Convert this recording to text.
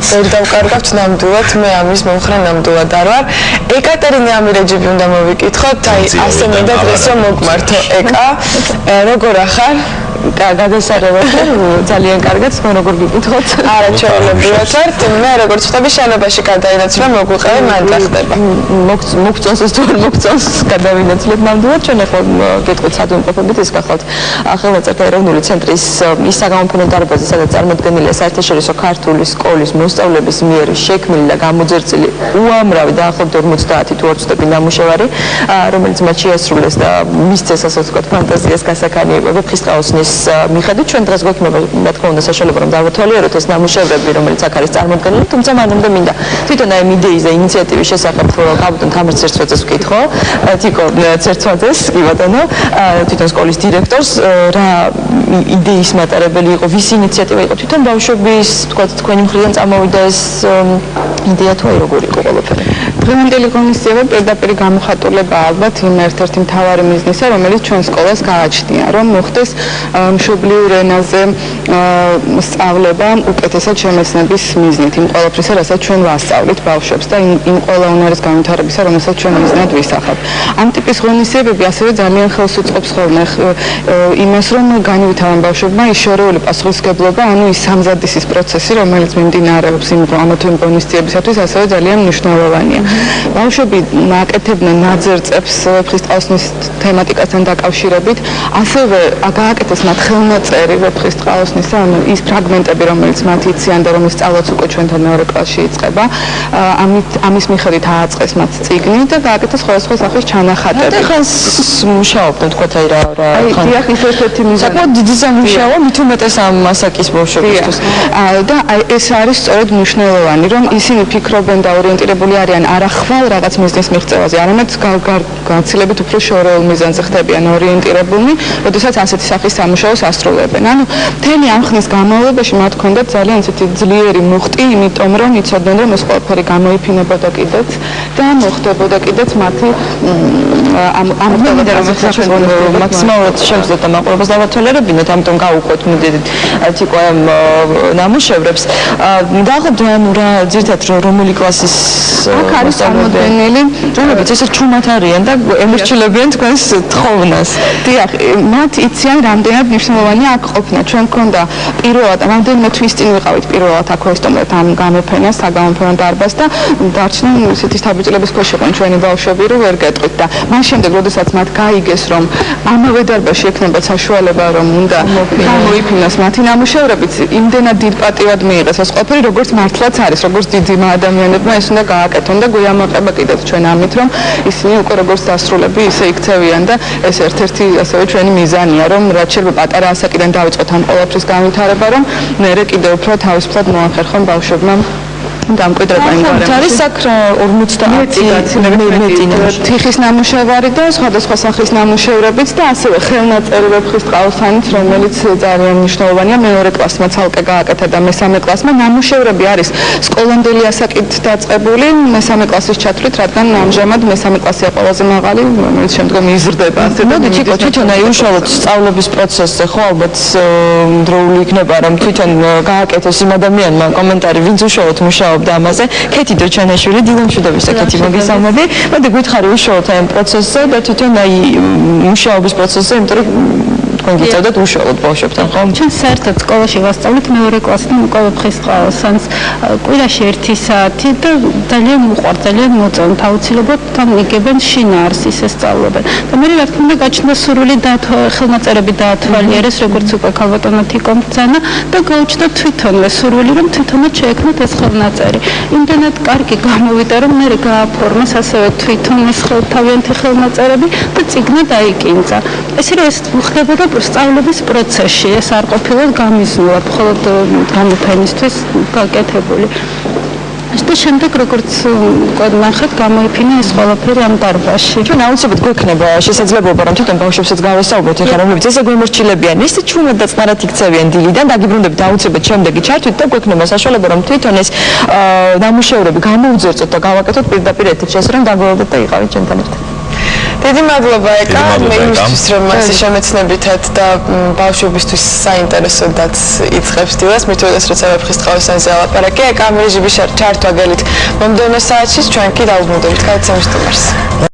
ვერ დავკარგავთ ნამდვილად, მე ამის მომხრე ნამდვილად არ ვარ. ეკატერინე ამირეჯიბი უნდა მოვიკითხოთ, აი ასე მინდა დღეს რომ მოგმართო ეკა, როგორ ახარ? გადასარევად ძალიან კარგად, თქვენ როგორ გიკითხოთ? არა, ჩვეულებრივად ვართ. მე როგორც ხვდები, შენობაში გადაინაცვლა მოგვიყევი, მან დახტება. მოგწონს ეს თუ არ მოგწონს, გადავინაცვლებ ნამდვილად, ჩვენ ახლა გეტყვით სადმყოფობით ის გახავთ ხელნაწერთა ეროვნული ცენტრის ის საგამოფენო დარბაზი, სადაც წარმოდგენილია საერთაშორისო ქართული სკოლის მოსწავლეების მიერ შექმნილი და გამოძერწილი უამრავი დაახლოებით 50 თუ არ ვცდები ნამუშევარი, რომელიც მათ შეასრულეს და მისცეს ასე ვთქვათ ფანტაზიას გასაქანი ვეფხისტყაოსნის მიხედვით. ჩვენ დღეს გვექნება რა თქმა უნდა საშუალება რომ დავთვალიეროთ ეს ნამუშევრები, რომელიც აქ არის წარმოდგენილი, თუმცა მანამდე მინდა თვითონ აი იდეის და ინიციატივის შესახებ გავუტან თამარ ცერცვაძეს ვკითხო, თიკო ცერცვაძეს, კი ბატონო, თვითონ სკოლის დირექტორს, რა იდეის მატარებელი იყო, ვის ინიციატივა იყო, თვითონ ბავშვების, თქვათ, თქვენი მხრიდან წამოვიდა ეს იდეა თუ აი როგორ იყო ყველაფერი? დღევანდელი ღონისძიება პირდაპირ გამოხატულება ალბათ იმ ერთ-ერთი მთავარი მიზნისა, რომელიც ჩვენ სკოლას გააჩნია, რომ მოხდეს მშობლიურ ენაზე სწავლება უკეთესად შემეცნების მიზნით, იმ ყველაფრისა, რასაც ჩვენ ვასწავლით ბავშვებს და იმ ყველა უნარის განვითარებისა, რომელსაც ჩვენ მიზნად ვისახავთ. ამ ტიპის ღონისძიებები ასევე ძალიან ხელს უწყობს ხოლმე იმას, რომ განივითარონ ბავშვებმა ის შორეული პასუხისმგებლობა, ანუ ის სამზადისის პროცესი, რომელიც მიმდინარეობს იმ ღონისძიებისათვის, ასევე ძალიან მნიშვნელოვანია. ბავშვები აკეთებდნენ ნაძერწებს ვეფხისტყაოსნის თემატიკასთან დაკავშირებით, ასევე გააკეთეს მათ ხელნაწერი ვეფხისტყაოსნისა, ანუ ის ფრაგმენტები, რომელიც მათ იციან და რომლის სწავლაც უკვე ჩვენთან მეორე კლასში იწყება, ამის მიხედვით ააწყეს მათ წიგნი და გააკეთეს სხვადასხვა სახის ჩანახატები. და ხანს მუშაობდნენ, თქვათ აი რა დიახ, ის ერთ-ერთი მიზანი. საკმაოდ დიდი სამუშაოა, მით უმეტეს ამ მასაკის ბავშვებისთვის. და აი ეს არის სწორედ მნიშვნელოვანი, რომ ისინი ფიქრობენ და ორიენტირებული არიან არა ხვალ რაღაც მიზნის მიღწევაზე, არამედ გაცილებით უფრო შორეულ მიზანზე ხდებიან ორიენტირებულნი, როდესაც ასეთი სახის სამუშაოს ასრულებენ. ანუ მთელი ამ ხნის განმავლობაში მათ ჰქონდათ ძალიან ისეთი ძლიერი მუხტი, იმიტომ რომ იცოდნენ, რომ ეს ყველაფერი გამოიფინებოდა კიდეც და მოხდებოდა კიდეც მათი ამ მაქსიმალურად შევძლებთ ამ აყურებას დავათვალიერებინოთ, ამიტომ გავუყვეთ მოდით თიკო ამ ნამუშევრებს. დაახლოებით ანუ რა ძირითადად რომელი კლასის აქ არის წარმოდგენილი, რომლებიც ესე ჩუმად არიან და ემორჩილებიან თქვენს თხოვნას. დიახ, მათ იციან რამდენად მნიშვნელოვანია აქ ყოფნა. ჩვენ გქონდა პირველად რამდენიმე თვის წინ ვიყავით პირველად აქ ვესტუმრეთ ამ გამოფენას, საგამოფენო დარბაზს და დარჩნენ ისეთი თავბიჭლების ქვეშ იყვნენ ჩვენი ბავშვები, რომ ვერ გეტყვით და მან შემდეგ, როდესაც მათ გაიგეს, რომ ამავე დარბაზში ექნებათ საშუალება, რომ უნდა გამოიფინოს მათი ნამუშევრებიც, იმდენად დიდ პატივად მიიღეს ეს ყველაფერი, როგორც მართლაც არის, როგორც დიდმა ადამიანებმა ეს უნდა გააკეთონ და გვიამაყება კიდეც ჩვენ ამით, რომ ისინი უკვე როგორც დასრულები ისე იქცევიან და ეს ერთ-ერთი ასევე ჩვენი მიზანია, რომ რაც შეიძლება პატარა ასაკიდან დავიწყოთ ამ ყველაფრის განვითარება, რომ მერე კიდევ უფრო თავისუფლად მოახერხონ ბავშვებმა დამკვიდრება იმ გარემოში. არის აქ 50 თიხის ნამუშევარი და სხვადასხვა სახის ნამუშევრებიც და ასევე ხელნაწერი ვეფხისტყაოსანით, რომელიც ძალიან მნიშვნელოვანია. მეორე კლასმა ცალკე გააკეთა და მესამე კლასმა ნამუშევრები არის სკოლამდელი ასაკით დაწყებული მესამე კლასის ჩათვლით, რადგან ამჟამად მესამე კლასია ყველაზე მაღალი, რომელიც შემდგომ იზრდება. ასე და თიკო თვითონ აი უშუალოდ სწავლების პროცესზე ხო ალბათ დროული იქნება, რომ თვითონ გააკეთოს იმ ადამიანმა კომენტარი, ვინც უშუალოდ მუშაობს და ამაზე ქეთი დოჩანაშვილი დილამშვიდობის ქეთი მოგესალმები. მოდი გითხარი უშუალოდ ამ პროცესზე და თვითონ აი მუშაობის პროცესზე, იმიტომ რომ თქვენ გიწევდათ უშუალოდ ბავშვებთან, ხო? ჩვენ საერთოდ სკოლაში ვასწავლეთ მეორე კლასიდან უკვე ვეფხისტყაოსანს კვირაში 1 საათი და ძალიან უყვართ, ძალიან მოწონთ, აუცილებლად თან იგებენ შინაარს ისე სწავლობენ. და მე რა თქმა უნდა გაჩნდა სურვილი ხელნაწერები დაათვალიერეს, როგორც უკვე ქალბატონო თიკომ ბრძანა და გაუჩნდა თვითონვე სურვილი, რომ თვითონაც შეექმნათ ეს ხელნაწერი. იმდენად კარგი გამოვიდა, რომ მე გააფორმეს ასევე თვითონ ეს თავიანთი ხელნაწერები და წიგნად აიკინძა. ესე რომ ეს ხდებოდა სწავლების პროცესში, ეს არ ყოფილა გამიზნულად, მხოლოდ გამოფენისთვის გაკეთებული. და შემდეგ როგორც ნახეთ, გამოიფინა ეს ყველაფერი ამ დარბაზში. ჩვენ აუცილებლად გვექნება შესაძლებლობა, რომ თვითონ ბავშვებსაც გავესწავლოთ, ეხლა რომლებიც ესე გვემორჩილებიან, ისე ჩუმად და წყნარად იქცევიან დილიდან, დაგიბრუნდებით აუცილებლად შემდეგი ჩართვით და გვექნება საშუალება, რომ თვითონ ეს ნამუშევრები გამოუძერწოთ და გავაკეთოთ პირდაპირ ეთერში, რომ დაგველოდოთ და იყავით ჩვენთან ერთად. დიდი მადლობა ეკა, მე იმისთვის რომ მასე შემეცნებითად და ბავშვებისთვის საინტერესოდაც იწყებს დილას, მით უმეტეს როცა ვეფხისტყაოსანზე ალაპარაკია, ეკა ამირეჯიბის ჩართვა გელით მომდევნო საათში ჩვენ კი დავუბრუნდებით. გადაცემის სტუმარს.